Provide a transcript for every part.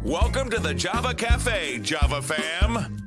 Welcome to the Java Cafe, Java fam.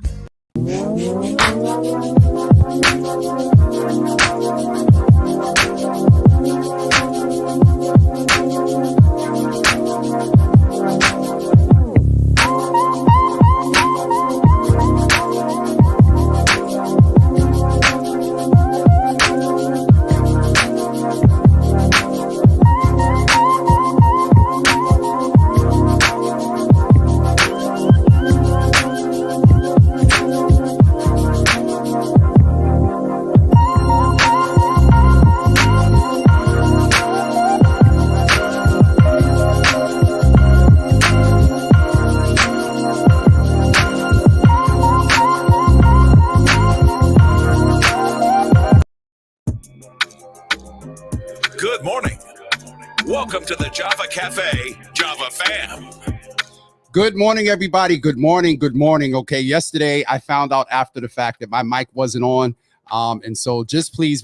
Good morning. Welcome to the Java Cafe, Java fam. Good morning, everybody. Good morning. Good morning. Okay, yesterday I found out after the fact that my mic wasn't on. And so just please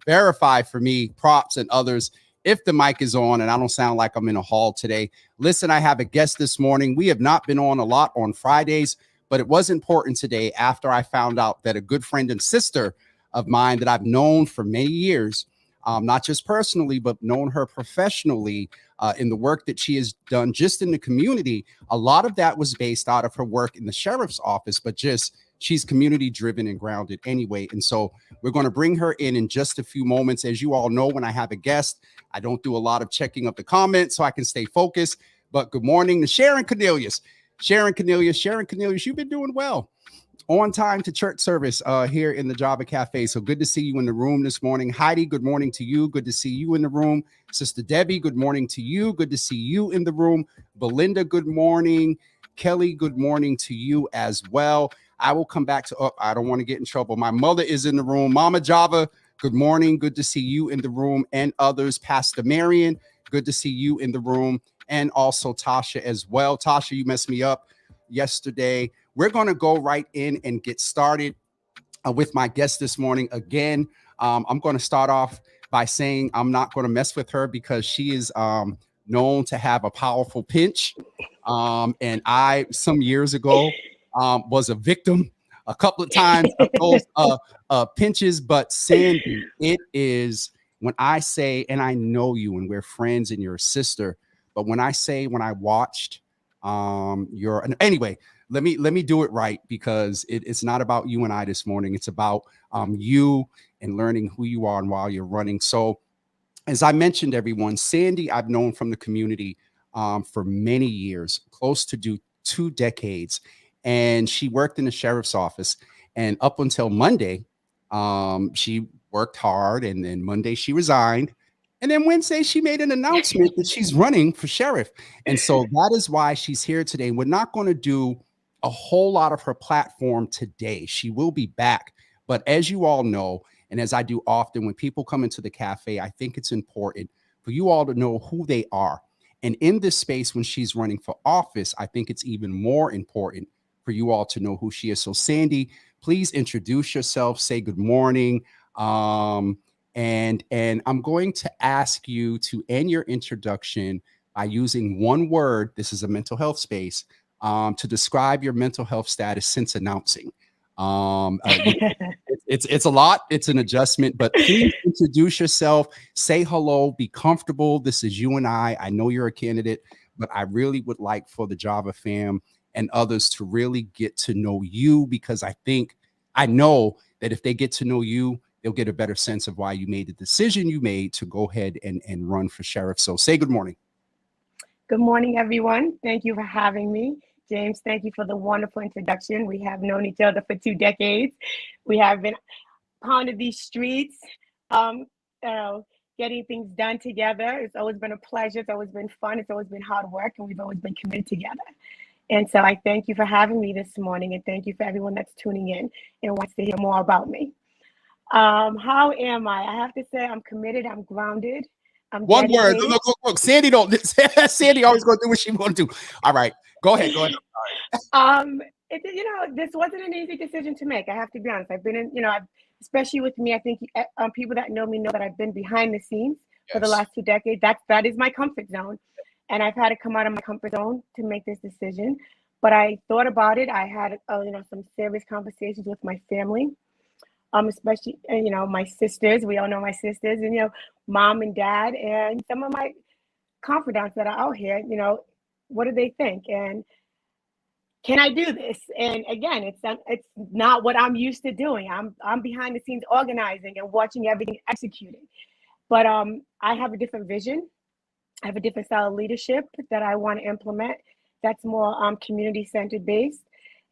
verify for me, props and others, if the mic is on and I don't sound like I'm in a hall today. Listen, I have a guest this morning. We have not been on a lot on Fridays, but it was important today after I found out that a good friend and sister of mine that I've known for many years, not just personally, but known her professionally in the work that she has done just in the community. A lot of that was based out of her work in the sheriff's office, but just she's community driven and grounded anyway. And so we're going to bring her in just a few moments. As you all know, when I have a guest, I don't do a lot of checking of the comments so I can stay focused. But good morning to Sharon Cornelius. Sharon Cornelius, you've been doing well. On time to church service here in the Java Cafe. So good to see you in the room this morning. Heidi, good morning to you. Good to see you in the room. Sister Debbie, good morning to you. Good to see you in the room. Belinda, good morning. Kelly, good morning to you as well. I will come back to, I don't want to get in trouble. My mother is in the room. Mama Java, good morning. Good to see you in the room and others. Pastor Marion, good to see you in the room. And also Tasha as well. Tasha, you messed me up yesterday. We're going to go right in and get started with my guest this morning. Again, I'm going to start off by saying I'm not going to mess with her because she is known to have a powerful pinch. And I, some years ago, was a victim a couple of times of those pinches. But Sandy, it is when I say, and I know you and we're friends and you're a sister, but when I say, when I watched anyway, let me do it right because it's not about you and I this morning. It's about you and learning who you are and while you're running. So as I mentioned, everyone, Sandy, I've known from the community for many years, close to 2 decades. And she worked in the sheriff's office. And up until Monday, she worked hard. And then Monday she resigned. And then Wednesday, she made an announcement that she's running for sheriff. And so that is why she's here today. We're not going to do a whole lot of her platform today. She will be back. But as you all know, and as I do often, when people come into the cafe, I think it's important for you all to know who they are. And in this space, when she's running for office, I think it's even more important for you all to know who she is. So Sandy, please introduce yourself, say good morning. And I'm going to ask you to end your introduction by using one word. This is a mental health space to describe your mental health status since announcing. It's a lot. It's an adjustment, but please introduce yourself. Say hello. Be comfortable. This is you and I. I know you're a candidate, but I really would like for the Java fam and others to really get to know you because I know that if they get to know you, they'll get a better sense of why you made the decision you made to go ahead and run for sheriff. So say good morning. Good morning, everyone. Thank you for having me. James, thank you for the wonderful introduction. We have known each other for 2 decades. We have been pounded these streets, getting things done together. It's always been a pleasure. It's always been fun. It's always been hard work, and we've always been committed together. And so I thank you for having me this morning, and thank you for everyone that's tuning in and wants to hear more about me. How am I? I have to say I'm committed. I'm grounded. I'm one dedicated. word. Look. Sandy Sandy always going to do what she want to do. All right, go ahead. This wasn't an easy decision to make. I have to be honest. I've been in, especially with me. I think people that know me know that I've been behind the scenes for the last 2 decades. That is my comfort zone. and I've had to come out of my comfort zone to make this decision. But I thought about it. I had, some serious conversations with my family, especially, my sisters. We all know my sisters, and, mom and dad, and some of my confidants that are out here. What do they think? And can I do this? And again, it's not what I'm used to doing. I'm behind the scenes organizing and watching everything executed. But I have a different vision. I have a different style of leadership that I want to implement. That's more community centered based.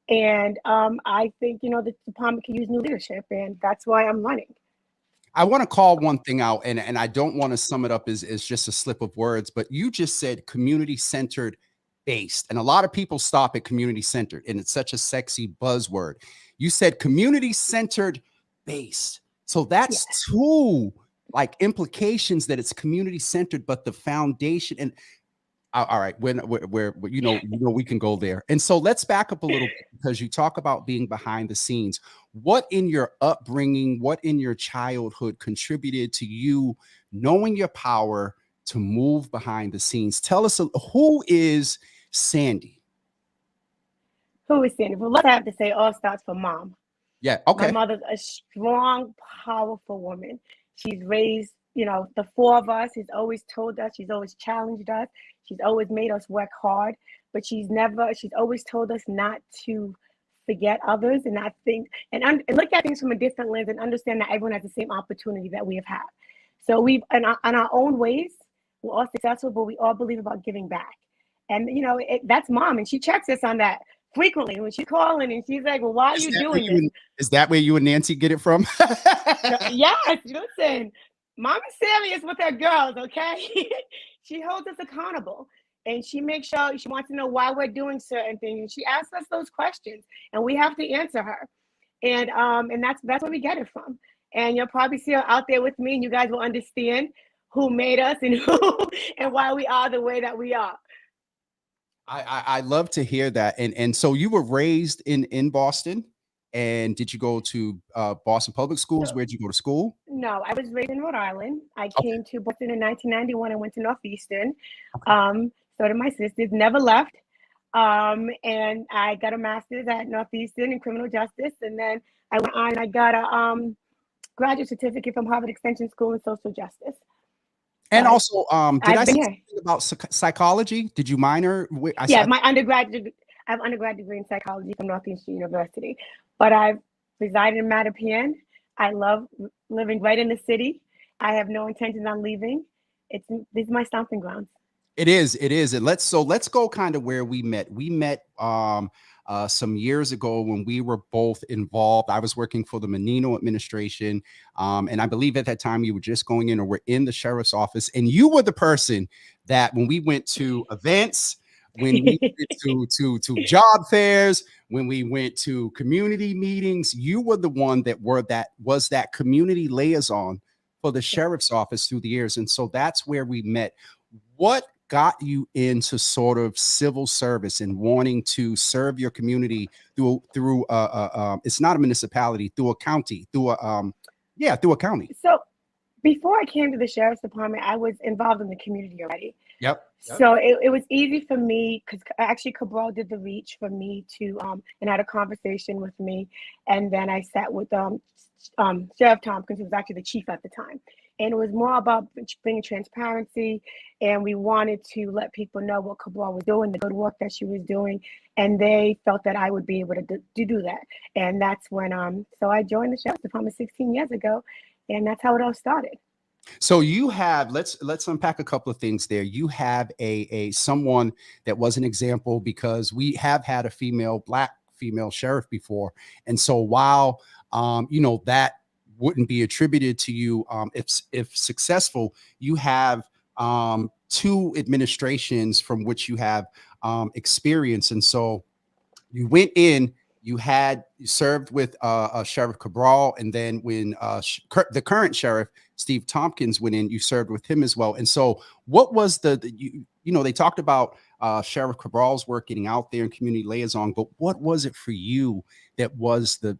And I think the department can use new leadership, and that's why I'm running. I want to call one thing out, and I don't want to sum it up as just a slip of words, but you just said community centered based, and a lot of people stop at community centered, and it's such a sexy buzzword. You said community centered based, so that's two like implications that it's community centered, but the foundation. And all right, when we can go there. And so let's back up a little bit, because you talk about being behind the scenes. What in your upbringing, what in your childhood contributed to you knowing your power to move behind the scenes? Tell us, who is Sandy? Who is Sandy? Well, let's have to say all starts from mom. Yeah, okay. My mother's a strong, powerful woman. She's raised, the four of us. She's always told us, she's always challenged us. She's always made us work hard, but she's always told us not to forget others and not think and look at things from a different lens and understand that everyone has the same opportunity that we have had. So we've, in our own ways, we're all successful, but we all believe about giving back. And, that's mom. And she checks us on that frequently when she's calling and she's like, well, why are you doing this? Is that where you and Nancy get it from? Yes, listen, mom is serious with her girls, okay? She holds us accountable, and she makes sure she wants to know why we're doing certain things. And she asks us those questions, and we have to answer her. And that's where we get it from. And you'll probably see her out there with me, and you guys will understand who made us and and why we are the way that we are. I love to hear that. And so you were raised in Boston, and did you go to Boston public schools? Where'd you go to school? No, I was raised in Rhode Island. I came to Boston in 1991. I went to Northeastern. So did my sisters, never left. And I got a master's at Northeastern in criminal justice. And then I went on and I got a graduate certificate from Harvard Extension School in social justice. And also, did I say something about psychology? Did you minor? My undergraduate, I have an undergrad degree in psychology from Northeastern University, but I've resided in Mattapian. I love living right in the city. I have no intentions on leaving. This is my stomping grounds. It is. And let's go kind of where we met. We met some years ago when we were both involved. I was working for the Menino administration. And I believe at that time you were just going in or were in the sheriff's office. And you were the person that when we went to events, when we went to job fairs, when we went to community meetings, you were the one that was that community liaison for the sheriff's office through the years. And so that's where we met. What got you into sort of civil service and wanting to serve your community through it's not a municipality, through a county, through a county? So before I came to the sheriff's department, I was involved in the community already. Yep. So it was easy for me because actually Cabral did the reach for me to and had a conversation with me, and then I sat with Sheriff Tompkins, who was actually the chief at the time. And it was more about bringing transparency, and we wanted to let people know what Cabral was doing, the good work that she was doing, and they felt that I would be able to do that. And that's when so I joined the sheriff's department 16 years ago, and that's how it all started. So you have, let's unpack a couple of things there. You have a someone that was an example, because we have had a black female sheriff before, and so while that wouldn't be attributed to you if successful, you have two administrations from which you have experience. And so you went in, you served with Sheriff Cabral, and then when the current sheriff Steve Tompkins went in, you served with him as well. And so what was they talked about Sheriff Cabral's work getting out there in community liaison, but what was it for you that was the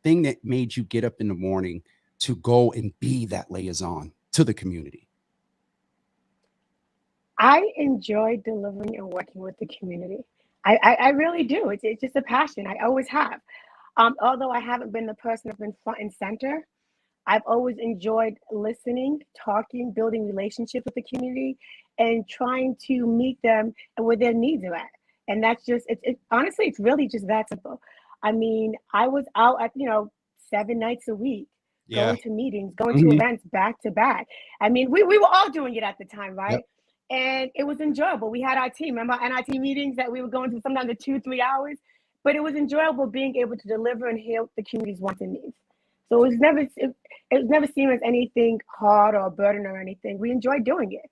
thing that made you get up in the morning to go and be that liaison to the community? I enjoy delivering and working with the community. I really do. It's just a passion. I always have. Although I haven't been the person that's been front and center, I've always enjoyed listening, talking, building relationships with the community, and trying to meet them and where their needs are at. And that's just honestly, it's really just that simple. I mean, I was out at 7 nights a week, Yeah. going to meetings, going to Mhm. events back to back. I mean, we were all doing it at the time, Yep. right? And it was enjoyable. We had our team. Remember our NIT meetings that we were going to sometimes the 2, 3 hours, but it was enjoyable being able to deliver and hear the community's wants and needs. So it was never seen as anything hard or a burden or anything. We enjoyed doing it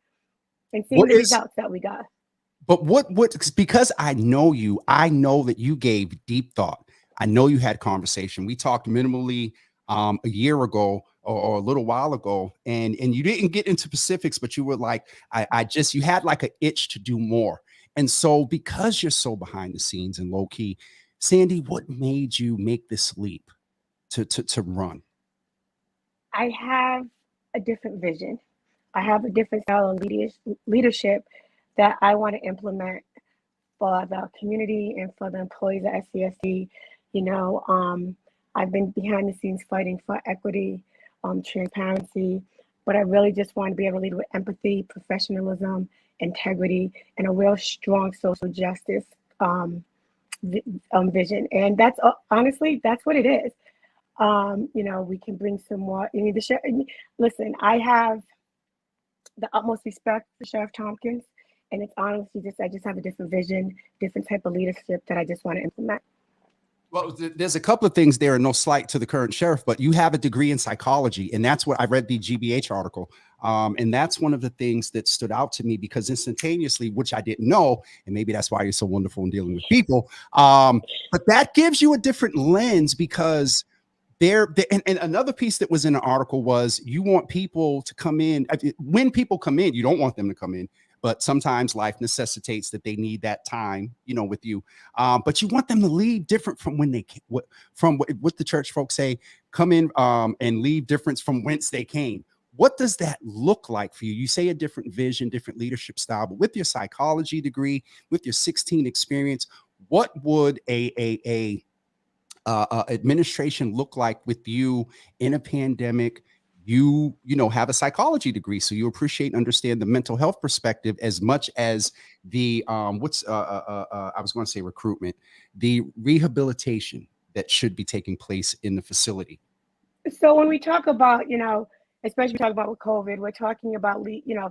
and seeing What the is results that we got. But what because I know you, I know that you gave deep thought. I know you had conversation. We talked minimally a year ago or a little while ago, and you didn't get into specifics, but you were like, I just you had like an itch to do more. And so because you're so behind the scenes and low key, Sandy, what made you make this leap to run? I have a different vision. I have a different style of leadership that I want to implement for the community and for the employees at SCSD. You know, I've been behind the scenes fighting for equity, transparency, but I really just want to be able to lead with empathy, professionalism, integrity, and a real strong social justice vision. And that's honestly, that's what it is. We can bring some more. You need to share. Listen, I have the utmost respect for Sheriff Tompkins, and it's honestly just I just have a different vision, different type of leadership that I just want to implement. Well, there's a couple of things there, and no slight to the current sheriff, but you have a degree in psychology, and that's what I read the GBH article, and that's one of the things that stood out to me because instantaneously, which I didn't know, and maybe that's why you're so wonderful in dealing with people, but that gives you a different lens because and another piece that was in the article was you want people to come in. When people come in, you don't want them to come in, but sometimes life necessitates that they need that time, with you. But you want them to leave different from when they from what the church folks say, come in and leave different from whence they came. What does that look like for you? You say a different vision, different leadership style, but with your psychology degree, with your 16 experience, what would a administration look like with you in a pandemic? You have a psychology degree, so you appreciate and understand the mental health perspective as much as the I was going to say recruitment, the rehabilitation that should be taking place in the facility. So when we talk about, especially we talk about with COVID, we're talking about,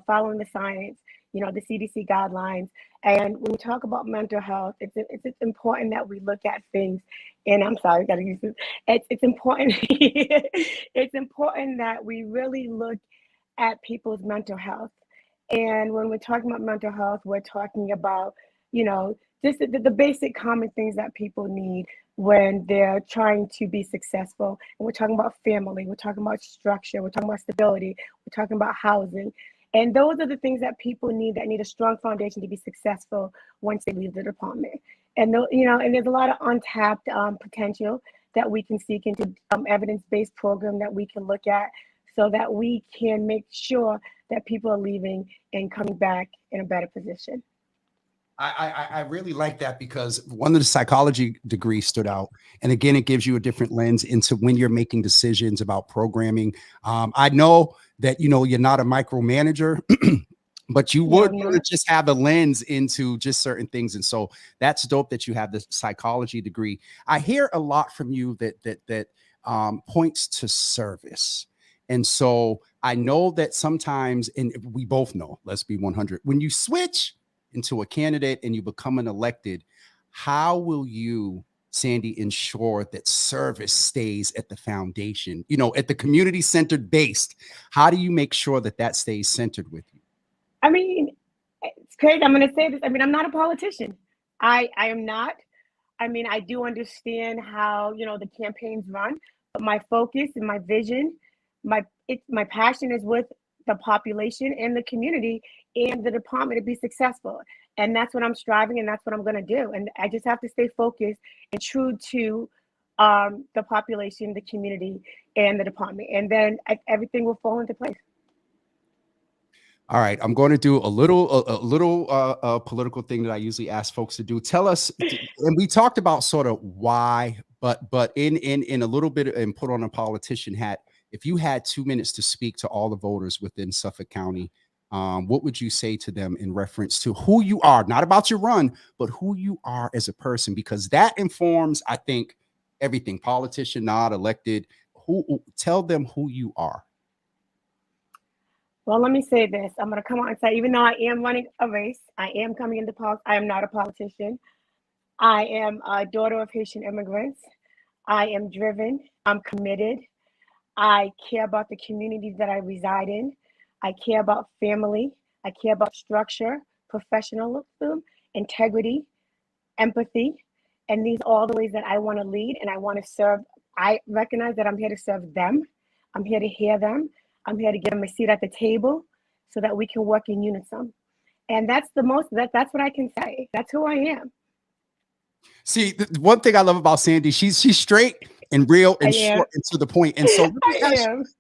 following the science, the CDC guidelines. And when we talk about mental health, it's important that we look at things. And I'm sorry, I got to use this. It's important. It's important that we really look at people's mental health. And when we're talking about mental health, we're talking about, just the basic common things that people need when they're trying to be successful. And we're talking about family, we're talking about structure, we're talking about stability, we're talking about housing. And those are the things that people need that need a strong foundation to be successful once they leave the department. And and there's a lot of untapped potential that we can seek into evidence-based program that we can look at so that we can make sure that people are leaving and coming back in a better position. I really like that because one of the psychology degrees stood out. And again, it gives you a different lens into when you're making decisions about programming. I know that, you're not a micromanager, but you would want to just have a lens into just certain things. And so that's dope that you have the psychology degree. I hear a lot from you that points to service. And so I know that sometimes, and we both know, let's be 100, when you switch into a candidate and you become an elected, how will you, Sandy, ensure that service stays at the foundation, at the community centered based? How do you make sure that that stays centered with you? I mean, it's crazy. I'm going to say this. I mean, I'm not a politician. I am not. I mean, I do understand how, the campaigns run, but my focus and my vision, my passion is with the population and the community and the department to be successful. And that's what I'm striving and that's what I'm going to do. And I just have to stay focused and true to the population, the community, and the department. And then everything will fall into place. All right, I'm going to do a little political thing that I usually ask folks to do. Tell us, and we talked about sort of why, but in a little bit and put on a politician hat. If you had 2 minutes to speak to all the voters within Suffolk County, what would you say to them in reference to who you are, not about your run, but who you are as a person? Because that informs, I think, everything. Politician, not elected. Tell them who you are. Well, let me say this. I'm going to come out and say, even though I am running a race, I am coming into politics. I am not a politician. I am a daughter of Haitian immigrants. I am driven. I'm committed. I care about the communities that I reside in. I care about family. I care about structure, professionalism, integrity, empathy. And these are all the ways that I want to lead and I want to serve. I recognize that I'm here to serve them. I'm here to hear them. I'm here to give them a seat at the table so that we can work in unison. And that's that's what I can say. That's who I am. See, the one thing I love about Sandy, she's straight and real and short and to the point. And so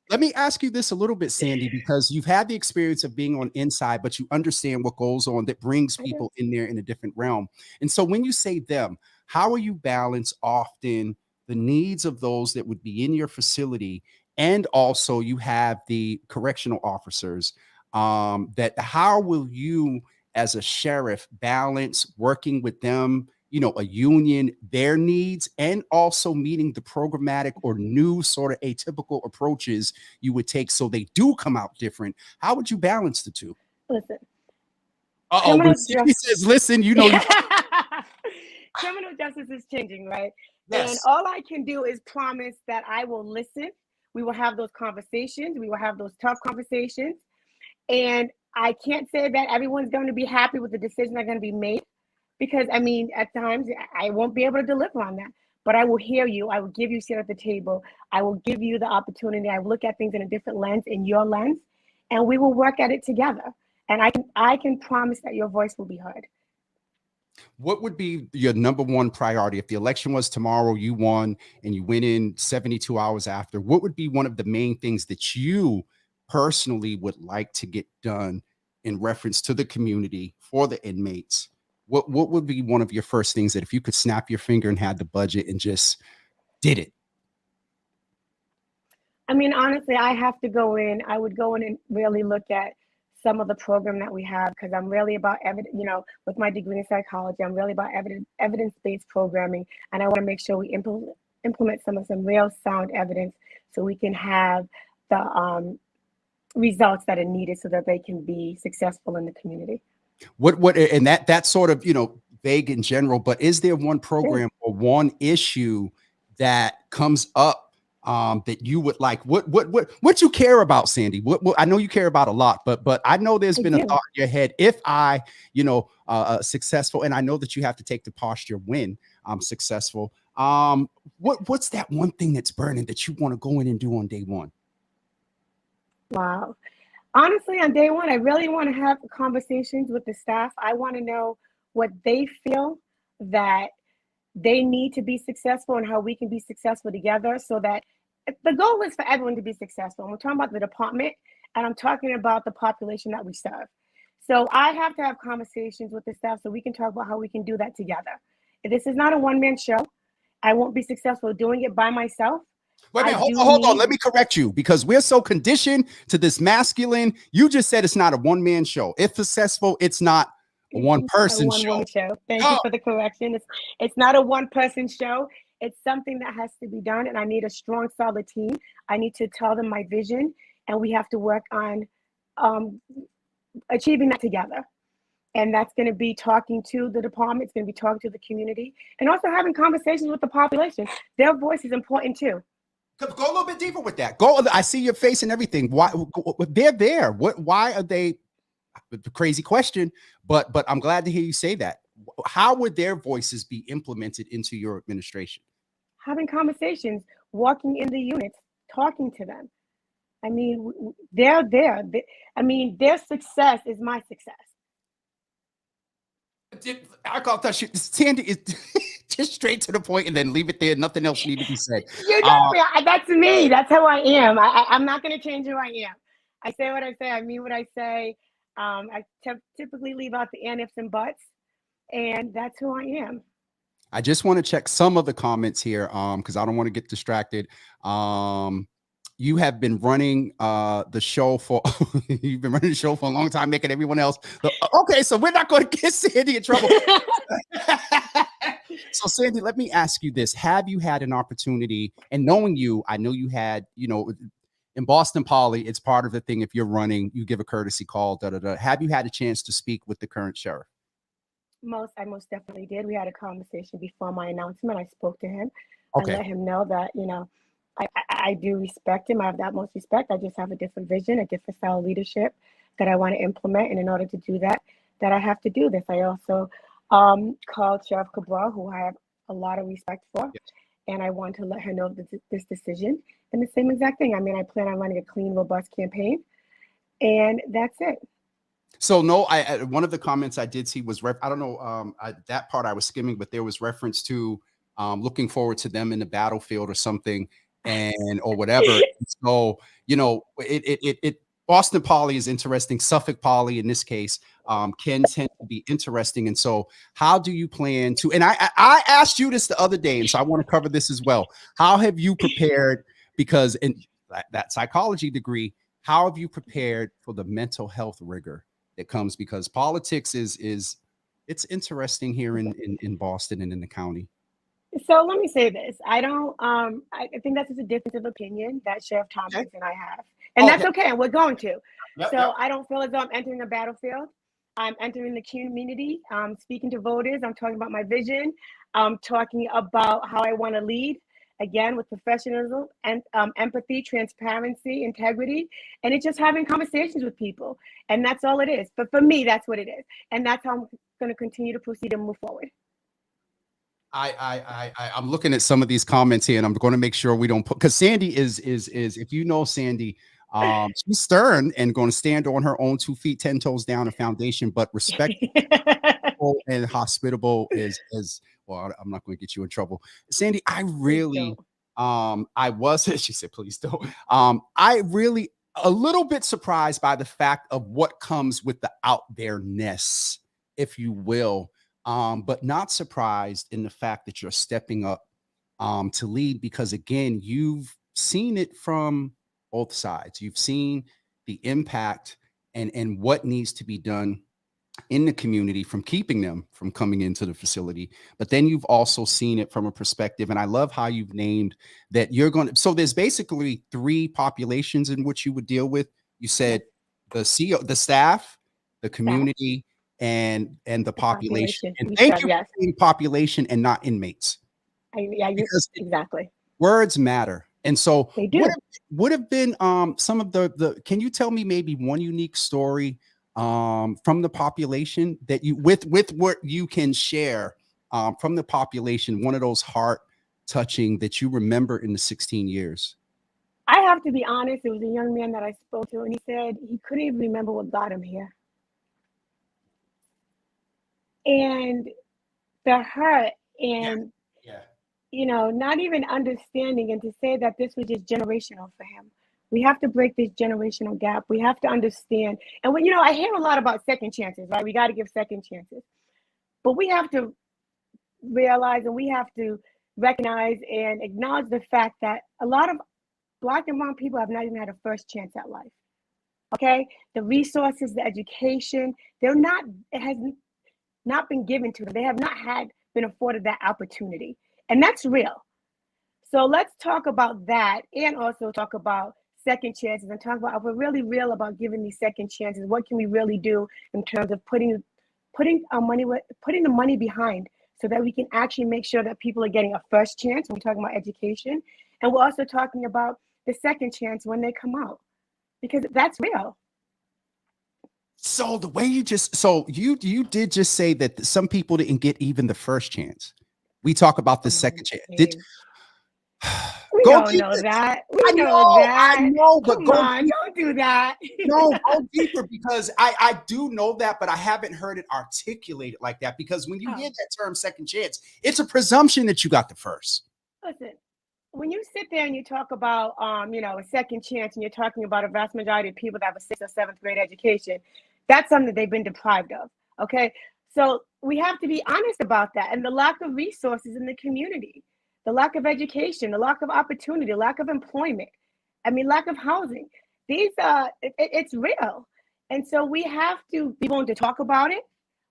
let me ask you this a little bit, Sandy, because you've had the experience of being on inside, but you understand what goes on that brings people in there in a different realm. And so when you say them, how are you balance often the needs of those that would be in your facility? And also you have the correctional officers that how will you as a sheriff balance working with them, you know, a union, their needs, and also meeting the programmatic or new sort of atypical approaches you would take so they do come out different? How would you balance the two? Listen. When she says, listen, you know. Criminal justice is changing, right? Yes. And all I can do is promise that I will listen. We will have those conversations. We will have those tough conversations. And I can't say that everyone's going to be happy with the decisions that are going to be made because, I mean, at times I won't be able to deliver on that. But I will hear you. I will give you a seat at the table. I will give you the opportunity. I will look at things in a different lens, in your lens, and we will work at it together. And I can promise that your voice will be heard. What would be your number one priority if the election was tomorrow, you won and you went in 72 hours after? What would be one of the main things that you personally would like to get done in reference to the community for the inmates? What would be one of your first things that if you could snap your finger and had the budget and just did it? I mean, honestly, I have to go in. I would go in and really look at some of the program that we have because I'm really about evidence, you know, with my degree in psychology, I'm really about evidence-based programming. And I want to make sure we implement some real sound evidence so we can have the results that are needed so that they can be successful in the community. And that's sort of, you know, vague in general, but is there one program or one issue that comes up that you would like? What you care about, Sandy? What I know you care about a lot, but I know there's been a thought in your head. If I, you know, successful, and I know that you have to take the posture when I'm successful. What's that one thing that's burning that you want to go in and do on day one? Wow. Honestly, on day one, I really want to have conversations with the staff. I want to know what they feel that they need to be successful and how we can be successful together so that the goal is for everyone to be successful. And we're talking about the department and I'm talking about the population that we serve. So I have to have conversations with the staff so we can talk about how we can do that together. This is not a one-man show. I won't be successful doing it by myself. Wait a minute, hold on. Let me correct you because we're so conditioned to this masculine. You just said it's not a one-man show. If successful, it's not a one-person show. Thank you for the correction. It's not a one-person show. It's something that has to be done, and I need a strong, solid team. I need to tell them my vision, and we have to work on achieving that together. And that's going to be talking to the department. It's going to be talking to the community, and also having conversations with the population. Their voice is important too. Go a little bit deeper with that. I see your face and everything. Why they're there? Why are they? The crazy question, but I'm glad to hear you say that. How would their voices be implemented into your administration? Having conversations, walking in the units, talking to them. I mean, they're there. I mean, their success is my success. I call that shit. Sandy is just straight to the point and then leave it there. Nothing else needs to be said. You know, that's me. That's how I am. I'm not going to change who I am. I say what I say. I mean what I say. I typically leave out the and ifs and buts, and that's who I am. I just want to check some of the comments here, because I don't want to get distracted. You have been running the show for you've been running the show for a long time, making everyone else. Okay, so we're not going to get Sandy in trouble. So, Sandy, let me ask you this: have you had an opportunity? And knowing you, I know you had, in Boston Poly, it's part of the thing. If you're running, you give a courtesy call. Have you had a chance to speak with the current sheriff? I most definitely did. We had a conversation before my announcement. I spoke to him. Okay. I let him know that, I do respect him. I have the utmost respect. I just have a different vision, a different style of leadership that I want to implement. And in order to do that, I have to do this. I also called Sheriff Cabral, who I have a lot of respect for. Yes. And I want to let her know this decision. And the same exact thing. I mean, I plan on running a clean, robust campaign. And that's it. So no, one of the comments I did see was I don't know that part I was skimming, but there was reference to looking forward to them in the battlefield or something, or whatever. So it Boston Poly is interesting. Suffolk Poly in this case can tend to be interesting. And so, how do you plan to? And I asked you this the other day, and so I want to cover this as well. How have you prepared? Because in that psychology degree, how have you prepared for the mental health rigor that comes, because politics is it's interesting here in Boston and in the county? So let me say this. I don't I think that's just a difference of opinion that Sheriff Thomas and I have. And that's okay. And we're going to. Yep. I don't feel as though I'm entering the battlefield. I'm entering the community. I'm speaking to voters. I'm talking about my vision. I'm talking about how I want to lead, again, with professionalism and empathy, transparency, integrity, and it's just having conversations with people. And that's all it is. But for me, that's what it is. And that's how I'm going to continue to proceed and move forward. I'm looking at some of these comments here, and I'm going to make sure we don't put, because Sandy is if you know Sandy, she's stern and going to stand on her own 2 feet, 10 toes down, a foundation, but respectful and hospitable is well. I'm not going to get you in trouble, Sandy. I really, she said, please don't. I really a little bit surprised by the fact of what comes with the out there-ness, if you will. But not surprised in the fact that you're stepping up to lead, because again, you've seen it from both sides. You've seen the impact and what needs to be done in the community from keeping them from coming into the facility. But then you've also seen it from a perspective, and I love how you've named that you're going to, so there's basically 3 populations in which you would deal with. You said the staff, the community, and the population. And thank you for saying population and not inmates. Exactly. Words matter. And so they do. Would have been some of the can you tell me maybe one unique story from the population that you with what you can share from the population, one of those heart touching that you remember in the 16 years? I have to be honest, it was a young man that I spoke to, and he said he couldn't even remember what got him here. And the hurt and, not even understanding, and to say that this was just generational for him. We have to break this generational gap. We have to understand. And when, I hear a lot about second chances, right? We got to give second chances. But we have to realize, and we have to recognize and acknowledge the fact that a lot of Black and brown people have not even had a first chance at life. Okay? The resources, the education, it has not been given to them. They have not been afforded that opportunity. And that's real. So let's talk about that, and also talk about second chances, and talk about, if we're really real about giving these second chances, what can we really do in terms of putting the money behind, so that we can actually make sure that people are getting a first chance when we're talking about education. And we're also talking about the second chance when they come out, because that's real. So the way you did just say that some people didn't get even the first chance. We talk about the second chance. We don't know that. We know that. I know, but come on, don't do that. No, go deeper, because I do know that, but I haven't heard it articulated like that. Because when you hear that term second chance, it's a presumption that you got the first. Listen, when you sit there and you talk about a second chance, and you're talking about a vast majority of people that have a 6th or 7th grade education, That's something that they've been deprived of. Okay. So we have to be honest about that, and the lack of resources in the community, the lack of education, the lack of opportunity, lack of employment. I mean, lack of housing. These it's real. And so we have to be willing to talk about it.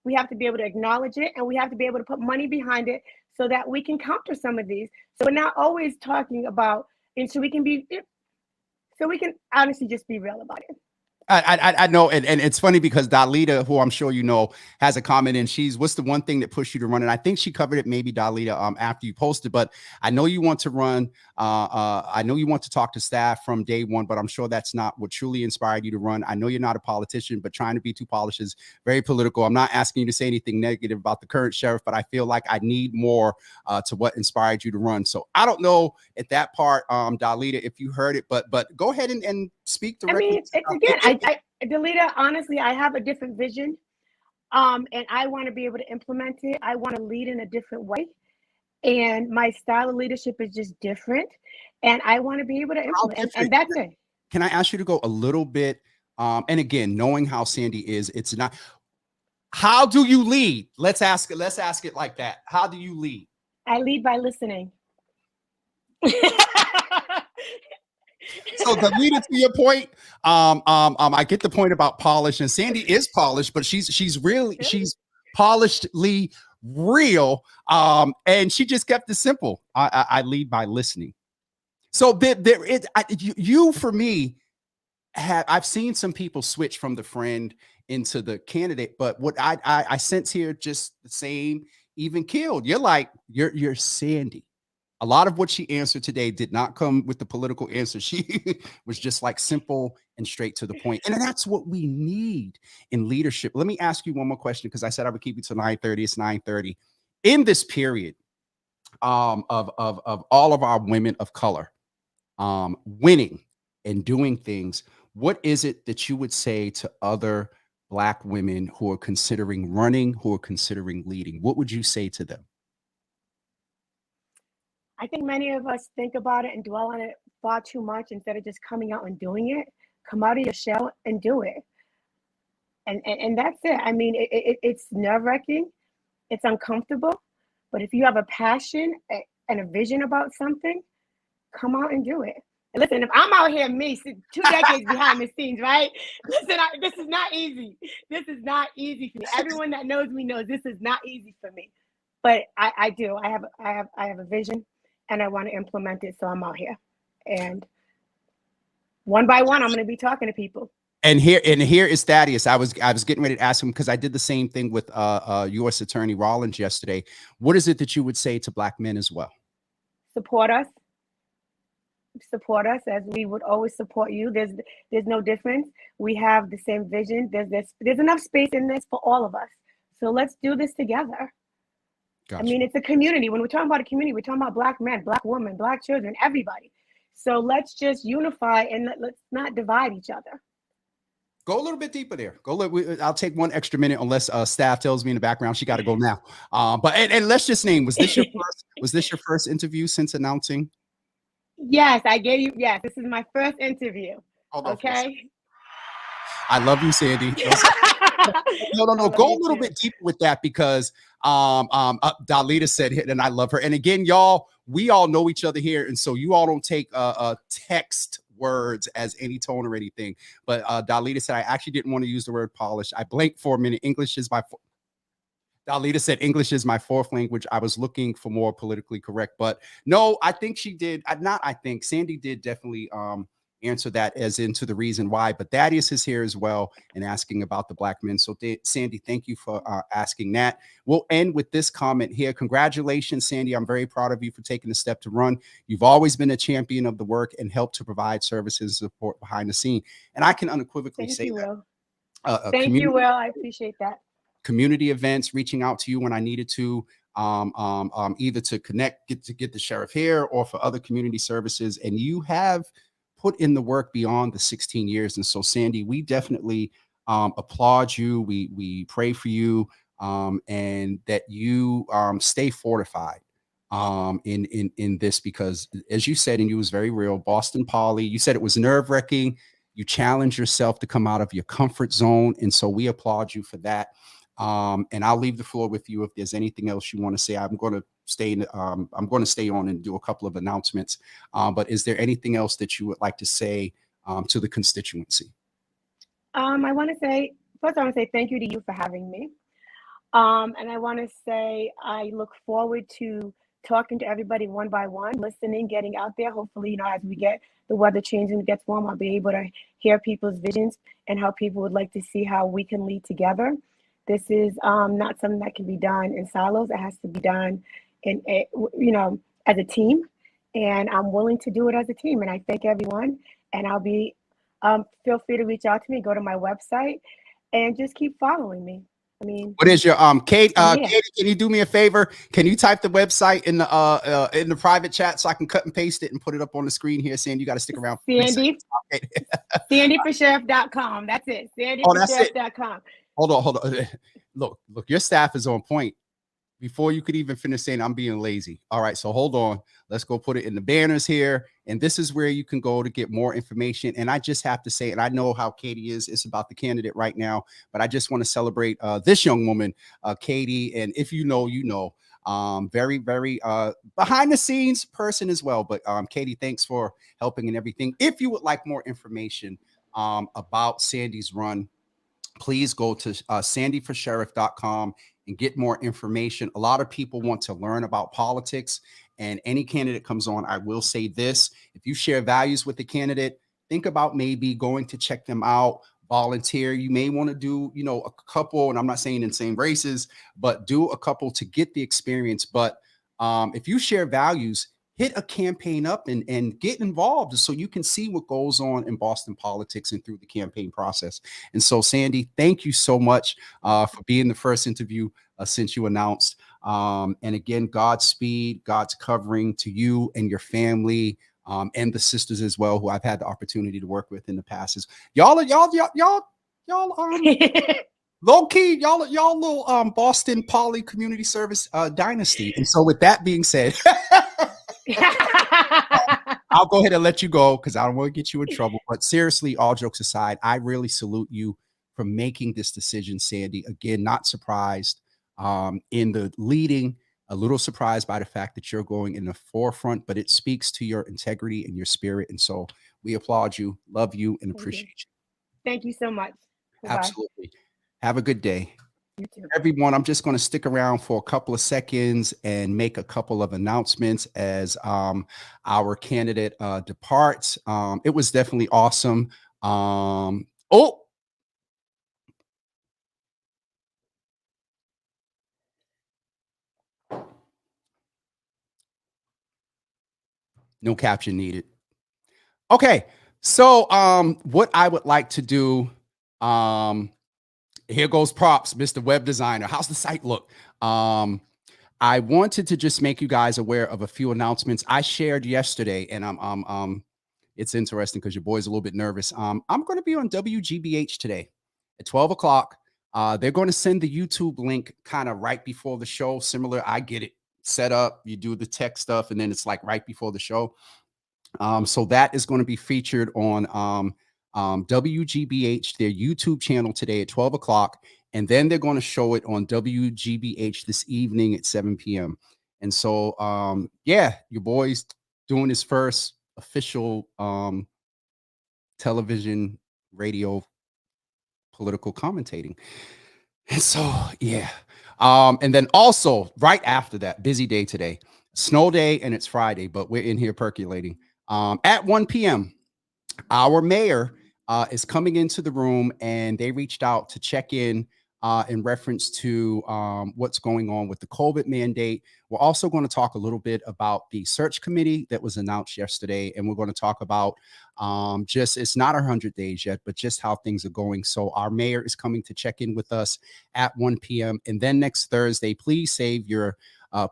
We have to be able to acknowledge it, and we have to be able to put money behind it so that we can counter some of these. So we're not always talking about, and so we can honestly just be real about it. I know, and it's funny because Dalita, who I'm sure you know, has a comment, and what's the one thing that pushed you to run? And I think she covered it, maybe Dalita, after you posted. But I know you want to run. I know you want to talk to staff from day one, but I'm sure that's not what truly inspired you to run. I know you're not a politician, but trying to be too polished is very political. I'm not asking you to say anything negative about the current sheriff, but I feel like I need more to what inspired you to run. So I don't know at that part, Dalita, if you heard it, but go ahead and speak directly. I mean, it's again, Dalita, honestly, I have a different vision, and I want to be able to implement it. I want to lead in a different way, and my style of leadership is just different, and I want to be able to implement, and that's it. Can I ask you to go a little bit? And again, knowing how Sandy is, it's not. How do you lead? Let's ask it like that. How do you lead? I lead by listening. So the leader, to your point, I get the point about polish, and Sandy is polished, but she's polishedly real, and she just kept it simple. I lead by listening. So you for me I've seen some people switch from the friend into the candidate, but what I sense here just the same, even killed. You're Sandy. A lot of what she answered today did not come with the political answer. She was just like simple and straight to the point. And that's what we need in leadership. Let me ask you one more question, because I said I would keep you to 9:30. It's 9:30. In this period of all of our women of color winning and doing things, what is it that you would say to other Black women who are considering running, who are considering leading? What would you say to them? I think many of us think about it and dwell on it far too much instead of just coming out and doing it. Come out of your shell and do it. And that's it. I mean, it's nerve-wracking. It's uncomfortable. But if you have a passion and a vision about something, come out and do it. And listen, if I'm out here, 2 decades behind the scenes, right? Listen, this is not easy. This is not easy for me. Everyone that knows me knows this is not easy for me. But I do. I have a vision, and I want to implement it. So I'm out here, and one by one, I'm going to be talking to people. And here is Thaddeus. I was getting ready to ask him, because I did the same thing with U.S. Attorney Rollins yesterday. What is it that you would say to Black men as well? Support us. Support us as we would always support you. There's no difference. We have the same vision. There's enough space in this for all of us. So let's do this together. Gotcha. I mean, it's a community. When we're talking about a community, we're talking about Black men, Black women, Black children, everybody. So let's just unify and let's not divide each other. Go a little bit deeper there. I'll take 1 extra minute unless staff tells me in the background she got to go now. But let's just name. Was this your first interview since announcing? Yes, I gave you. Yes, this is my first interview. Okay. I love you, Sandy. No. Go a little bit deeper with that, because Dalita said it, and I love her. And again, y'all, we all know each other here, and so you all don't take text words as any tone or anything. But Dalita said I actually didn't want to use the word polish. I blanked for a minute. Dalita said English is my 4th language. I was looking for more politically correct, but no, I think she did. Sandy did definitely answer that as into the reason why. But Thaddeus is here as well and asking about the Black men. So Sandy, thank you for asking that. We'll end with this comment here. Congratulations, Sandy. I'm very proud of you for taking the step to run. You've always been a champion of the work and helped to provide services and support behind the scene. And I can unequivocally say that. Thank you, Will. I appreciate that. Community events, reaching out to you when I needed to, either to connect, get the sheriff here, or for other community services. And you have put in the work beyond the 16 years. And so, Sandy, we definitely applaud you. We pray for you, and that you stay fortified in this, because as you said, and you was very real, Boston Poly, you said it was nerve-wracking. You challenge yourself to come out of your comfort zone. And so we applaud you for that. And I'll leave the floor with you if there's anything else you want to say. I'm going to stay on and do a couple of announcements. But is there anything else that you would like to say to the constituency? I want to say, first, I want to say thank you to you for having me. And I want to say I look forward to talking to everybody one by one, listening, getting out there. Hopefully, as we get the weather changing, it gets warm, I'll be able to hear people's visions and how people would like to see how we can lead together. This is not something that can be done in silos. It has to be done as a team. And I'm willing to do it as a team. And I thank everyone. And I'll be, feel free to reach out to me, go to my website, and just keep following me. I mean, what is your Kate? Katie, can you do me a favor? Can you type the website in the private chat so I can cut and paste it and put it up on the screen here? Sandy, you got to stick around. SandyForSheriff.com. That's it. SandyForSheriff.com. Hold on. Look, your staff is on point. Before you could even finish saying I'm being lazy. All right, so hold on. Let's go put it in the banners here. And this is where you can go to get more information. And I just have to say, and I know how Katie is, it's about the candidate right now, but I just want to celebrate this young woman, Katie. And if you know, very, very behind the scenes person as well. But Katie, thanks for helping and everything. If you would like more information about Sandy's run, please go to SandyForSheriff.com and get more information. A lot of people want to learn about politics, and any candidate comes on. I will say this: if you share values with the candidate, think about maybe going to check them out, volunteer. You may want to do, a couple, and I'm not saying in same races, but do a couple to get the experience. But if you share values, hit a campaign up and get involved so you can see what goes on in Boston politics and through the campaign process. And so, Sandy, thank you so much for being the first interview since you announced. And again, Godspeed, God's covering to you and your family and the sisters as well, who I've had the opportunity to work with in the past. Y'all low key, y'all little Boston Poly Community Service dynasty. And so with that being said, I'll go ahead and let you go because I don't want to get you in trouble. But seriously, all jokes aside, I really salute you for making this decision, Sandy. Again, not surprised in the leading, a little surprised by the fact that you're going in the forefront, but it speaks to your integrity and your spirit. And so we applaud you, love you, and appreciate you. Thank you so much. Bye-bye. Absolutely. Have a good day. You too. Everyone, I'm just going to stick around for a couple of seconds and make a couple of announcements as our candidate departs. It was definitely awesome. No caption needed. Okay, so what I would like to do, here goes props, Mr. Web Designer. How's the site look? I wanted to just make you guys aware of a few announcements I shared yesterday, and it's interesting because your boy's a little bit nervous. I'm going to be on WGBH today at 12 o'clock. They're going to send the YouTube link kind of right before the show. Similar, I get it set up. You do the tech stuff, and then it's like right before the show. So that is going to be featured on WGBH, their YouTube channel today at 12 o'clock. And then they're going to show it on WGBH this evening at 7 p.m. And so, yeah, your boy's doing his first official television, radio, political commentating. And so, yeah. And then also right after that, busy day today, snow day, and it's Friday, but we're in here percolating. At 1 p.m., our mayor is coming into the room, and they reached out to check in reference to what's going on with the COVID mandate. We're also going to talk a little bit about the search committee that was announced yesterday, and we're going to talk about it's not 100 days yet, but just how things are going. So our mayor is coming to check in with us at 1 p.m. And then next Thursday, please save your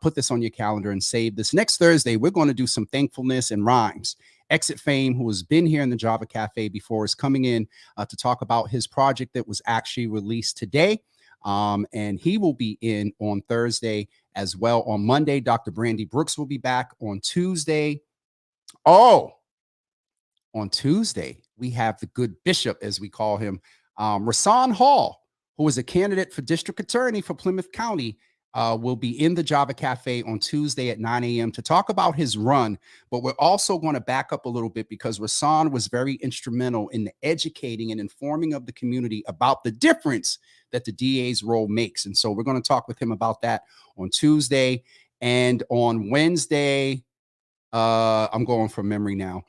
put this on your calendar and save this. Next Thursday, we're going to do some thankfulness and rhymes. Exit Fame, who has been here in the Java Cafe before, is coming in to talk about his project that was actually released today. And he will be in on Thursday as well. On Monday, Dr. Brandy Brooks will be back. On Tuesday, on on Tuesday, we have the good bishop, as we call him, Rasan Hall, who is a candidate for district attorney for Plymouth County, will be in the Java Cafe on Tuesday at 9 a.m. to talk about his run. But we're also going to back up a little bit because Rasan was very instrumental in educating and informing of the community about the difference that the DA's role makes. And so we're going to talk with him about that on Tuesday. And on Wednesday, I'm going from memory now.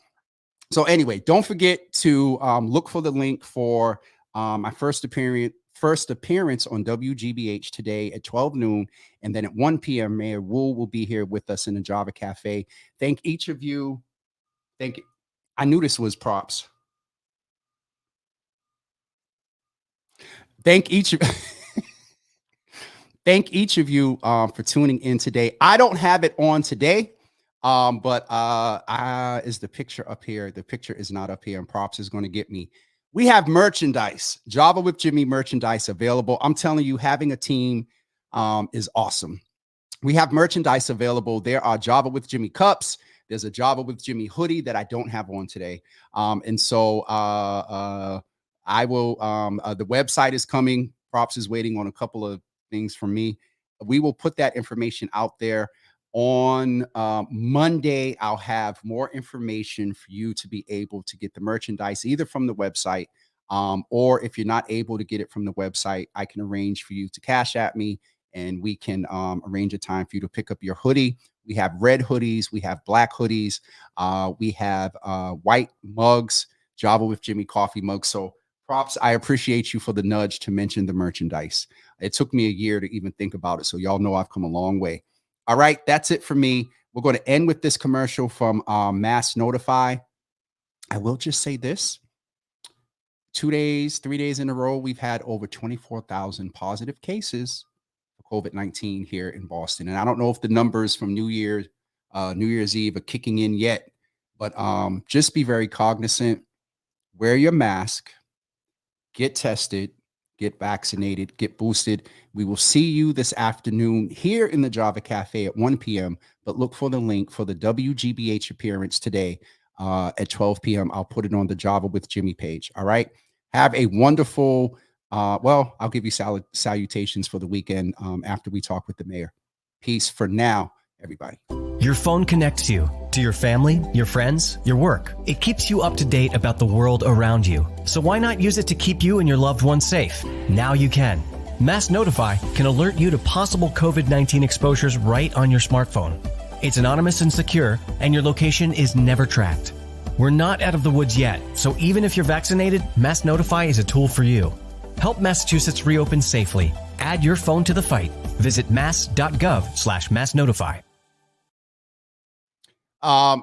So anyway, don't forget to look for the link for my first appearance on WGBH today at 12 noon. And then at 1 p.m., Mayor Wu will be here with us in the Java Cafe. Thank each of you. Thank you. I knew this was props. Thank each of Thank each of you for tuning in today. I don't have it on today, but is the picture up here? The picture is not up here, and props is going to get me. We have merchandise, Java with Jimmy merchandise available. I'm telling you, having a team is awesome. We have merchandise available. There are Java with Jimmy cups. There's a Java with Jimmy hoodie that I don't have on today. And so I will, the website is coming. Props is waiting on a couple of things from me. We will put that information out there. On Monday, I'll have more information for you to be able to get the merchandise either from the website, or if you're not able to get it from the website, I can arrange for you to cash at me, and we can arrange a time for you to pick up your hoodie. We have red hoodies. We have black hoodies. We have white mugs, Java with Jimmy coffee mugs. So props, I appreciate you for the nudge to mention the merchandise. It took me a year to even think about it. So y'all know I've come a long way. All right, that's it for me. We're going to end with this commercial from Mass Notify. I will just say this. 3 days in a row, we've had over 24,000 positive cases for COVID-19 here in Boston. And I don't know if the numbers from New Year's Eve are kicking in yet, but just be very cognizant. Wear your mask, get tested, get vaccinated, get boosted. We will see you this afternoon here in the Java Cafe at 1 p.m., but look for the link for the WGBH appearance today at 12 p.m. I'll put it on the Java with Jimmy page. All right. Have a wonderful, I'll give you salutations for the weekend after we talk with the mayor. Peace for now, everybody. Your phone connects you to your family, your friends, your work. It keeps you up to date about the world around you. So why not use it to keep you and your loved ones safe? Now you can. Mass Notify can alert you to possible COVID-19 exposures right on your smartphone. It's anonymous and secure, and your location is never tracked. We're not out of the woods yet, so even if you're vaccinated, Mass Notify is a tool for you. Help Massachusetts reopen safely. Add your phone to the fight. Visit mass.gov/massnotify.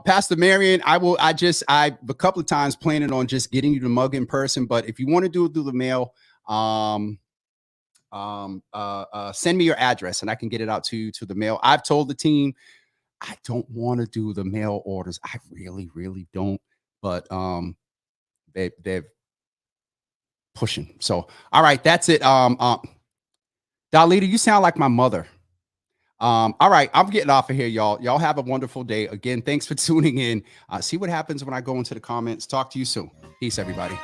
Pastor Marion, I've a couple of times planning on just getting you the mug in person, but if you want to do it through the mail, send me your address and I can get it out to you to the mail. I've told the team I don't want to do the mail orders. I really, really don't, but they're pushing. So, all right, that's it. Dalita, you sound like my mother. All right, I'm getting off of here, y'all. Y'all have a wonderful day. Again, thanks for tuning in. See what happens when I go into the comments. Talk to you soon. Peace, everybody.